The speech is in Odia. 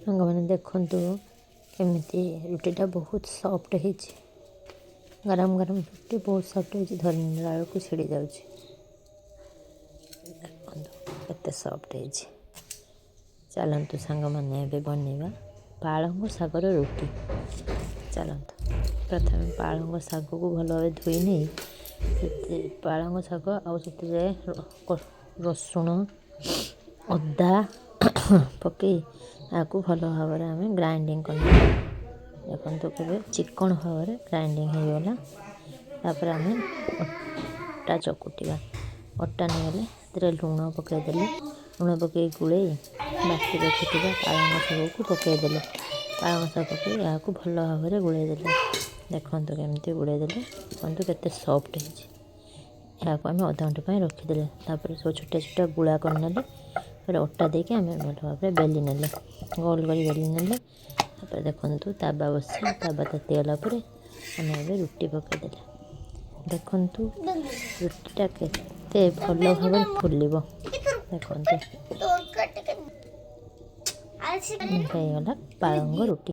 ସାଙ୍ଗମାନେ ଦେଖନ୍ତୁ କେମିତି ରୁଟିଟା ବହୁତ ସଫ୍ଟ ହେଇଛି। ଗରମ ଗରମ ରୁଟି ବହୁତ ସଫ୍ଟ ହେଇଛି, ଧରିଲା ବେଳକୁ ଛିଡ଼ି ଯାଉଛି। ଦେଖନ୍ତୁ କେତେ ସଫ୍ଟ ହେଇଛି। ଚାଲନ୍ତୁ ସାଙ୍ଗମାନେ ଏବେ ବନେଇବା ପାଳଙ୍ଗ ଶାଗର ରୁଟି। ଚାଲନ୍ତୁ ପ୍ରଥମେ ପାଳଙ୍ଗ ଶାଗକୁ ଭଲ ଭାବେ ଧୋଇ ନେଇ ପାଳଙ୍ଗ ଶାଗ ଆଉ ସେଥିରେ ରସୁଣ ଅଦା ପକାଇ ଏହାକୁ ଭଲ ଭାବରେ ଆମେ ଗ୍ରାଇଣ୍ଡିଙ୍ଗ କରିନେବା। ଦେଖନ୍ତୁ କେବେ ଚିକଣ ଭାବରେ ଗ୍ରାଇଣ୍ଡିଙ୍ଗ ହୋଇଗଲା। ତାପରେ ଆମେ ଅଟା ଚକୁଟିବା। ଅଟା ନେଇଗଲେ ସେଥିରେ ଲୁଣ ପକାଇଦେଲେ, ଲୁଣ ପକାଇ ଗୋଳେଇ ବାଟି ରଖିଥିବା ପାଳଙ୍ଗ ଶାଗକୁ ପକାଇଦେଲେ। ପାଳଙ୍ଗ ଶାଗ ପକାଇ ଏହାକୁ ଭଲ ଭାବରେ ଗୋଳେଇ ଦେଲେ। ଦେଖନ୍ତୁ କେମିତି ଗୋଳେଇ ଦେଲେ, ଦେଖନ୍ତୁ କେତେ ସଫ୍ଟ ହେଇଛି। ଏହାକୁ ଆମେ ଅଧଘଣ୍ଟେ ପାଇଁ ରଖିଦେଲେ। ତାପରେ ସବୁ ଛୋଟିଆ ଛୋଟିଆ ଗୁଳା କରିନେଲେ। ତାପରେ ଅଟା ଦେଇକି ଆମେ ଭଲ ଭାବରେ ବେଲି ନେଲେ, ଗୋଲ କରି ବେଲି ନେଲେ। ତାପରେ ଦେଖନ୍ତୁ ତାୱା ବସି ତାୱା ତାତିଗଲା ପରେ ଆମେ ଏବେ ରୁଟି ପକାଇଦେଲେ। ଦେଖନ୍ତୁ ରୁଟିଟା କେତେ ଭଲ ଭାବରେ ଫୁଲିବ। ଦେଖନ୍ତୁ ହେଇଗଲା ପାଳଙ୍ଗ ରୁଟି।